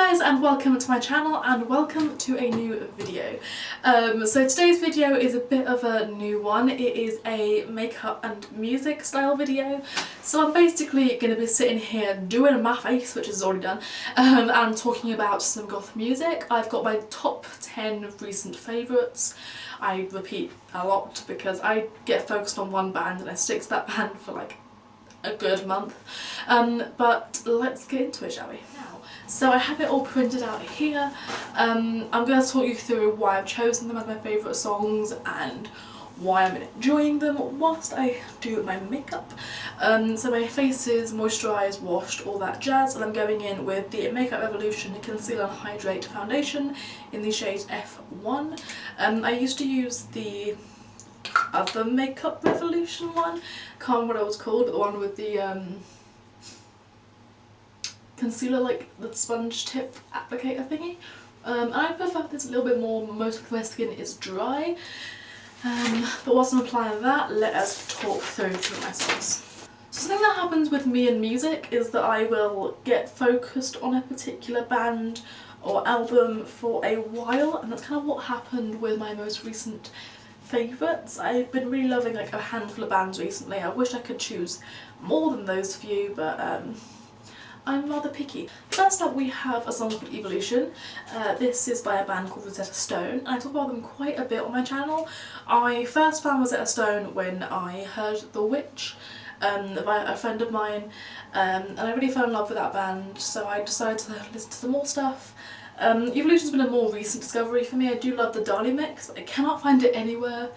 guys, and welcome to my channel and welcome to a new video. So today's video is a bit of a new one. It is a makeup and music style video. So I'm basically going to be sitting here doing my face, which is already done, and talking about some goth music. I've got my top 10 recent favourites. I repeat a lot because I get focused on one band and I stick to that band for like a good month. But let's get into it, shall we? So I have it all printed out here. I'm going to talk you through why I've chosen them as my favourite songs and why I'm enjoying them whilst I do my makeup. So my face is moisturised, washed, all that jazz, and I'm going in with the Makeup Revolution Conceal and Hydrate Foundation in the shade F1. I used to use the other Makeup Revolution one, can't remember what it was called, but the one with the concealer, like the sponge tip applicator thingy. I prefer this a little bit more, most of my skin is dry. But whilst I'm applying that, let us talk through some of my songs. So something that happens with me in music is that I will get focused on a particular band or album for a while, and that's kind of what happened with my most recent favourites. I've been really loving like a handful of bands recently. I wish I could choose more than those few, but I'm rather picky. First up we have a song called Evolution. This is by a band called Rosetta Stone, and I talk about them quite a bit on my channel. I first found Rosetta Stone when I heard The Witch by a friend of mine, and I really fell in love with that band, so I decided to listen to some more stuff. Evolution's been a more recent discovery for me. I do love the Dali mix, but I cannot find it anywhere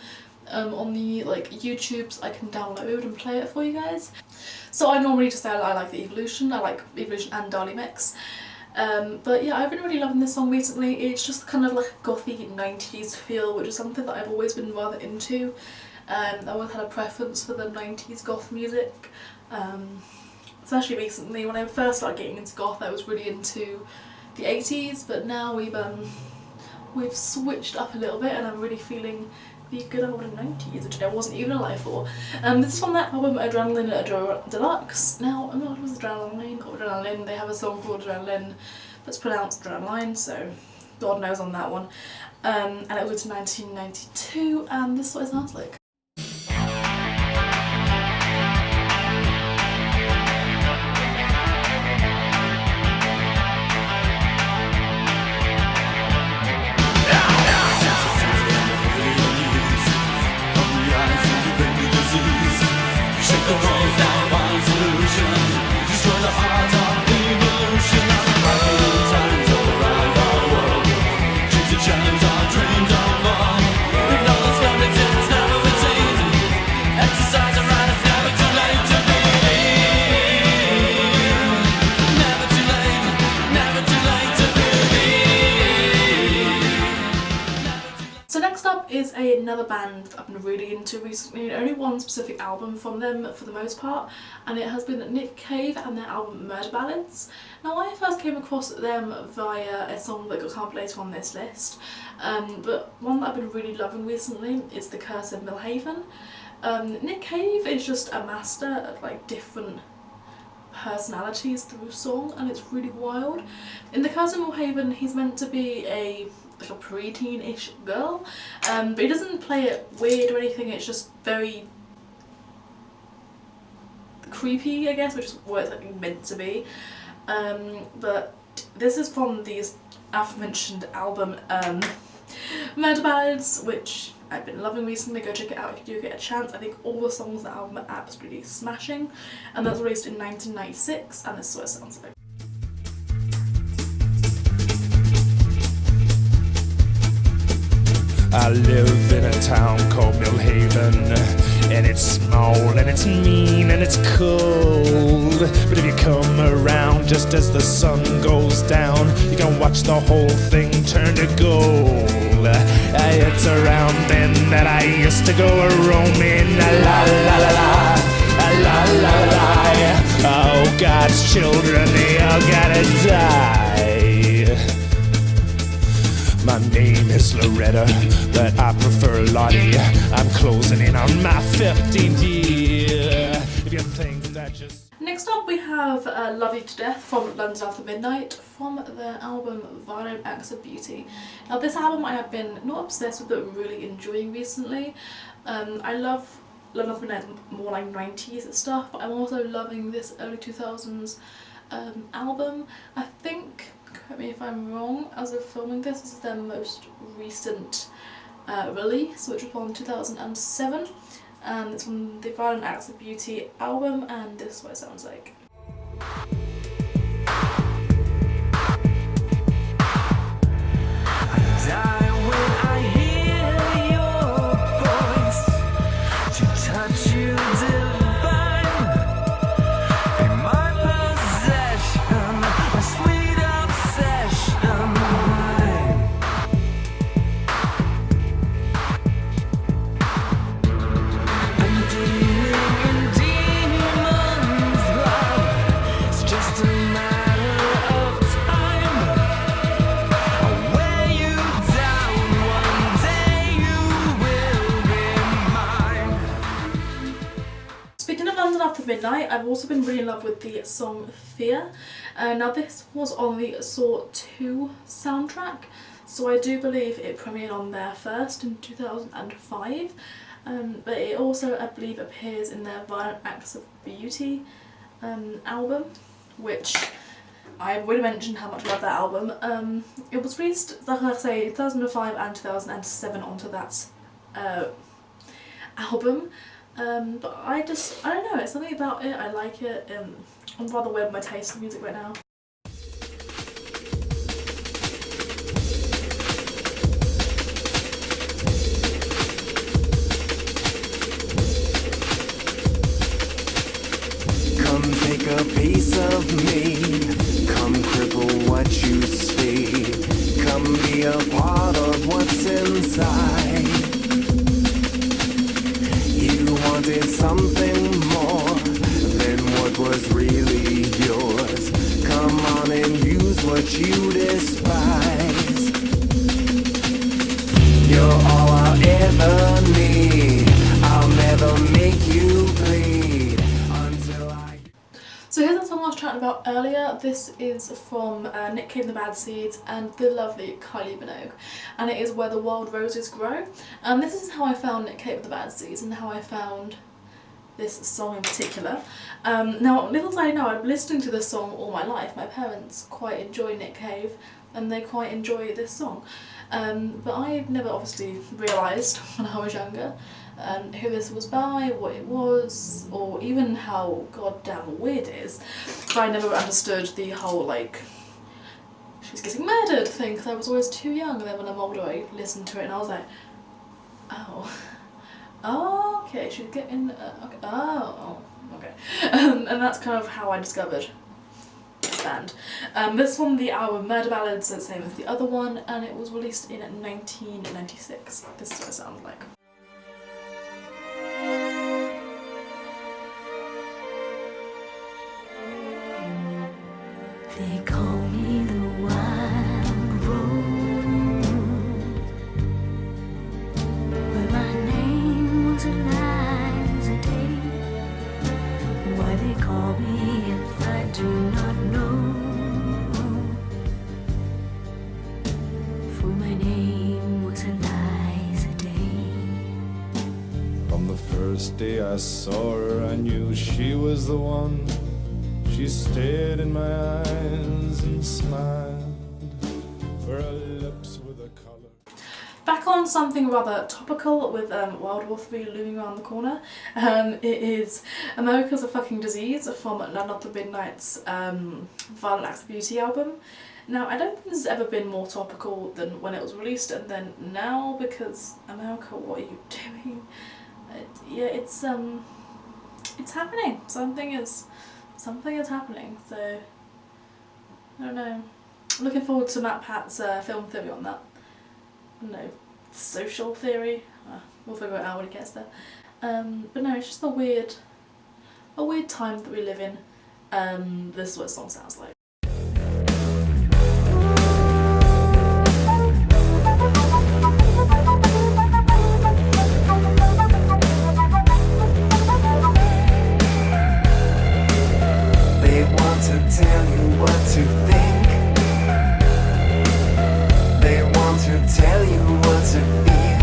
on the like YouTubes I can download and play it for you guys. So I normally just say I like the Evolution, I like Evolution and Dali mix. But yeah, I've been really loving this song recently. It's just kind of like a gothy 90s feel, which is something that I've always been rather into. I always had a preference for the 90s goth music. Especially recently, when I first started getting into goth I was really into the 80s, but now we've switched up a little bit and I'm really feeling the good old 90s, which I wasn't even alive for. This is from that album Adrenaline Deluxe. Now, I'm not sure if it's Adrenaline or Adrenaline. They have a song called Adrenaline that's pronounced Adrenaline, so God knows on that one. And it was in 1992, and this is what it sounds like. Is another band that I've been really into recently, only one specific album from them for the most part, and it has been Nick Cave and their album Murder Ballads. Now I first came across them via a song that got up later on this list, but one that I've been really loving recently is The Curse of Millhaven. Nick Cave is just a master at like different personalities through song, and it's really wild. In The Curse of Millhaven he's meant to be a pre-teen-ish girl, but he doesn't play it weird or anything, it's just very creepy, I guess, which is what it's like meant to be. But this is from the aforementioned album Murder Ballads, which I've been loving recently. Go check it out if you do get a chance. I think all the songs on the album are absolutely smashing, and that was released in 1996, and this is what it sounds like. I live in a town called Millhaven, and it's small, and it's mean, and it's cold. But if you come around just as the sun goes down, you can watch the whole thing turn to gold. It's around then that I used to go a-roaming, la la la la, la la la. Oh, God's children, they all gotta die. My name is Loretta, but I prefer Lottie. I'm closing in on my 15th year. If you think that just... Next up we have Love You to Death from London After Midnight from their album Violent Acts of Beauty. Now this album I have been not obsessed with but really enjoying recently. I love London After Midnight more like 90s stuff, but I'm also loving this early 2000s album. I think, correct me if I'm wrong, as of filming this is their most recent release, which was from 2007. And it's from the Violent Acts of Beauty album, and this is what it sounds like. After Midnight, I've also been really in love with the song Fear. Now this was on the Saw 2 soundtrack, so I do believe it premiered on there first in 2005, but it also, I believe, appears in their Violent Acts of Beauty album, which I would have mentioned how much I love that album. It was released, like I say, 2005 and 2007 onto that album. But I don't know, it's something about it, I like it. I'm rather weird with my taste in music right now. Come take a piece of me, come cripple what you see, come be a part of what's inside. You wanted something more than what was really yours. Come on and use what you despise. You're all I'll ever need. I'll never make you bleed until I... So here's the song I was chatting about earlier. This is from Nick Cave and the Bad Seeds and the lovely Kylie Minogue, and it is Where the Wild Roses Grow. This is how I found Nick Cave and the Bad Seeds and how I found this song in particular. Now, little did I know, I've been listening to this song all my life. My parents quite enjoy Nick Cave and they quite enjoy this song, but I've never obviously realised when I was younger who this was by, what it was, or even how goddamn weird it is. But I never understood the whole, like, she's getting murdered thing, because I was always too young, and then when I'm older I listened to it and I was like, oh, okay, she's getting, okay, okay. And that's kind of how I discovered this band. This one, the album Murder Ballads, is the same as the other one, and it was released in 1996. This is what it sounds like. They call me the wild rose, but my name was Eliza Day. Why they call me if I do not know, for my name was Eliza Day. From the first day I saw her, I knew she was the one. She stared in my eyes and smiled, for her lips were the colour. Back on something rather topical with World War III looming around the corner. It is America's a Fucking Disease from None of the Midnight's Violent Acts of Beauty album. Now, I don't think this has ever been more topical than when it was released and then now, because America, what are you doing? Yeah, it's happening. Something is happening, so I don't know. I'm looking forward to Matt Pat's film theory on that. I don't know, social theory. We'll figure it out when it gets there. But no, it's just a weird time that we live in. This is what the song sounds like. to tell you what to feel.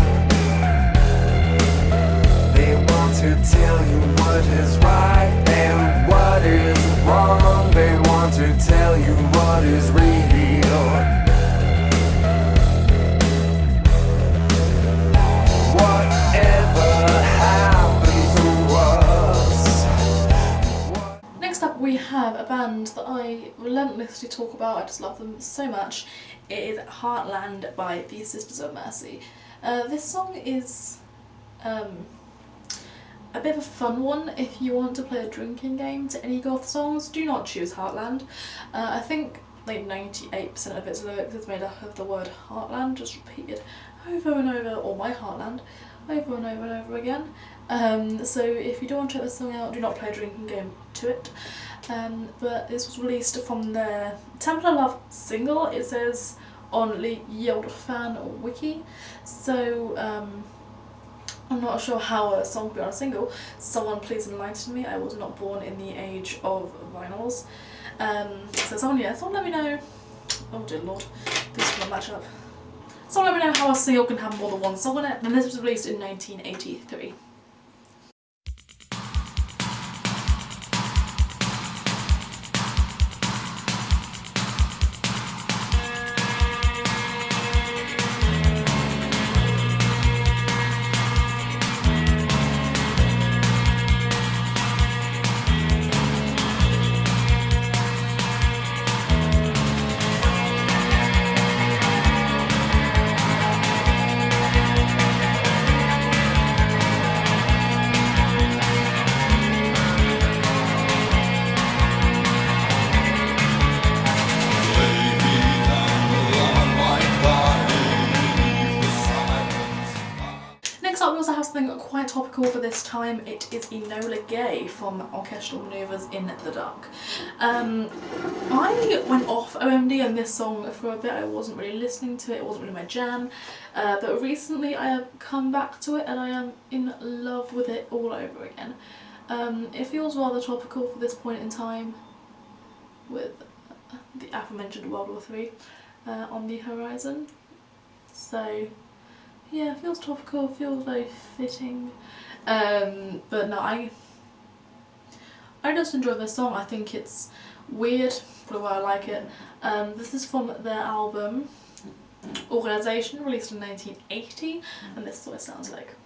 They want to tell you what is right and what is wrong. They want to tell you what is real. Next up we have a band that I relentlessly talk about, I just love them so much. It is Heartland by the Sisters of Mercy. This song is a bit of a fun one if you want to play a drinking game to any Goth songs. Do not choose Heartland. I think like 98% of its lyrics is made up of the word Heartland, just repeated over and over, or my Heartland, over and over and over again. So if you don't want to check this song out, do not play a drinking game to it. But this was released from their Temple of Love single, it says on the Yield Fan Wiki. So I'm not sure how a song could be on a single. Someone please enlighten me, I was not born in the age of vinyls. So someone let me know. Oh dear lord, this will match up. Someone let me know how a single can have more than one song on it, and this was released in 1983. Quite topical for this time. It is Enola Gay from Orchestral Manoeuvres in the Dark. I went off OMD and this song for a bit. I wasn't really listening to it, it wasn't really my jam, but recently I have come back to it and I am in love with it all over again. It feels rather topical for this point in time with the aforementioned World War III on the horizon. So yeah, it feels topical, feels very fitting, but no, I just enjoy this song. I think it's weird, but I like it. This is from their album Organisation, released in 1980, and this is what it sounds like.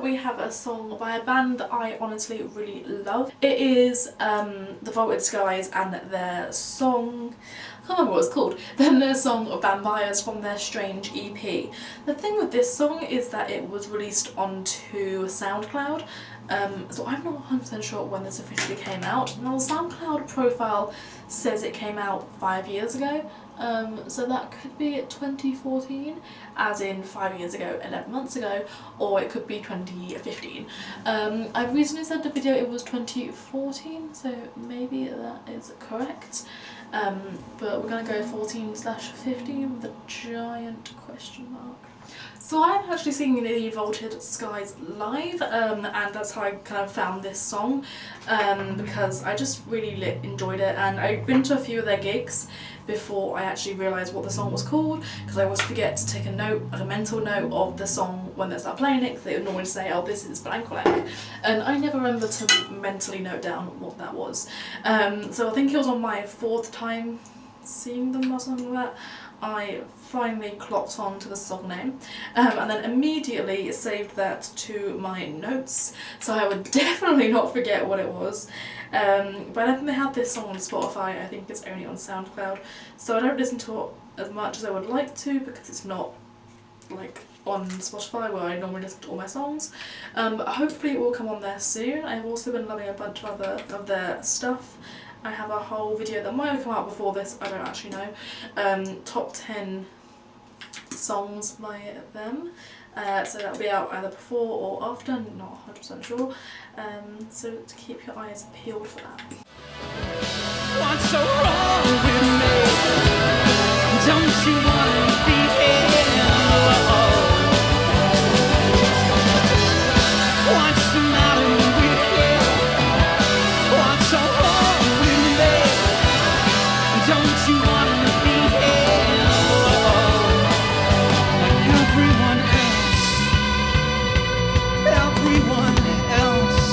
We have a song by a band that I honestly really love. It is the Vaulted Skies and their song, I can't remember what it's called, then their song Vampires from their Strange EP. The thing with this song is that it was released onto SoundCloud, so I'm not 100% sure when this officially came out. Now the SoundCloud profile says it came out 5 years ago, so that could be 2014, as in 5 years ago, 11 months ago, or it could be 2015. I recently said the video it was 2014, so maybe that is correct, but we're going to go 14/15 with a giant question mark. So I'm actually singing the Vaulted Skies live, and that's how I kind of found this song, because I just really enjoyed it, and I'd been to a few of their gigs before I actually realised what the song was called, because I always forget to take a note, like a mental note of the song when they start playing it, because they would normally say, oh, this is blank blank, and I never remember to mentally note down what that was. So I think it was on my 4th time seeing them or something like that, I finally clocked on to the song name, and then immediately saved that to my notes so I would definitely not forget what it was. But I don't think they have this song on Spotify, I think it's only on SoundCloud, so I don't listen to it as much as I would like to because it's not like on Spotify where I normally listen to all my songs, but hopefully it will come on there soon. I've also been loving a bunch of their stuff. I have a whole video that might have come out before this, I don't actually know, top 10 songs by them, so that'll be out either before or after, I'm not 100% sure, so to keep your eyes peeled for that. What's so wrong with me? Don't you wanna be here? What's the matter with you? What's so wrong with me? Don't you wanna be here? Like everyone else. Everyone else.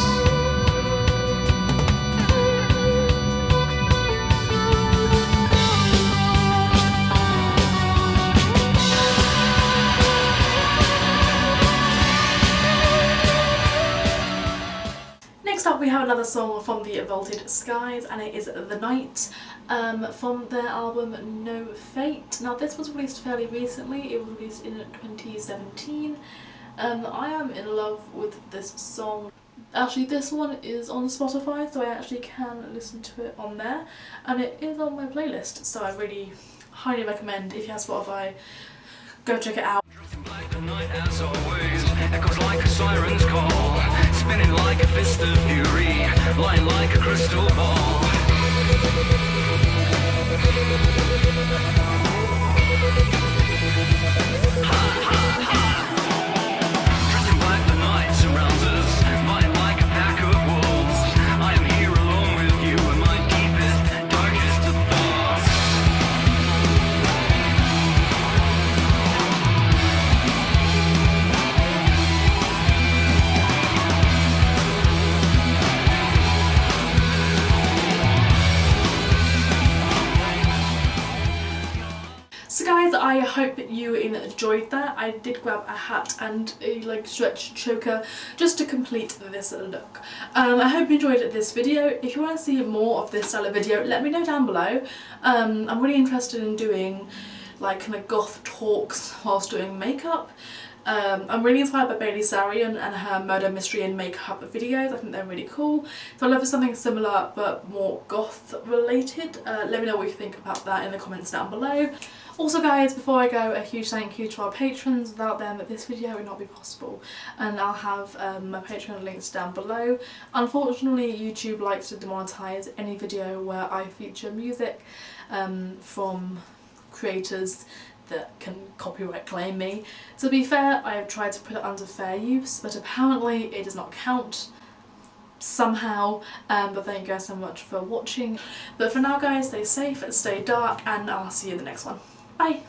Next up we have another song from the Vaulted Skies, and it is The Night, from their album No Fate. Now this was released fairly recently, it was released in 2017. I am in love with this song. Actually this one is on Spotify, so I actually can listen to it on there, and it is on my playlist, so I really highly recommend, if you have Spotify, go check it out. Like the night as always, echoes like a siren's call, spinning like a fist of fury, lying like a crystal ball. Dressed in black, the night surrounds us, fighting like a pack of wolves. I am here alone with you in my deepest, darkest of thoughts. So guys, I hope that you enjoyed that. I did grab a hat and a like stretch choker just to complete this look. I hope you enjoyed this video. If you want to see more of this style of video, let me know down below. I'm really interested in doing like kind of goth talks whilst doing makeup. I'm really inspired by Bailey Sarian and her murder mystery and makeup videos. I think they're really cool. So I'd love something similar but more goth related. Let me know what you think about that in the comments down below. Also guys, before I go, a huge thank you to our patrons. Without them this video would not be possible, and I'll have my Patreon links down below. Unfortunately YouTube likes to demonetize any video where I feature music from creators that can copyright claim me. To be fair, I have tried to put it under fair use, but apparently it does not count somehow, but thank you guys so much for watching. But for now guys, stay safe, stay dark, and I'll see you in the next one. Bye!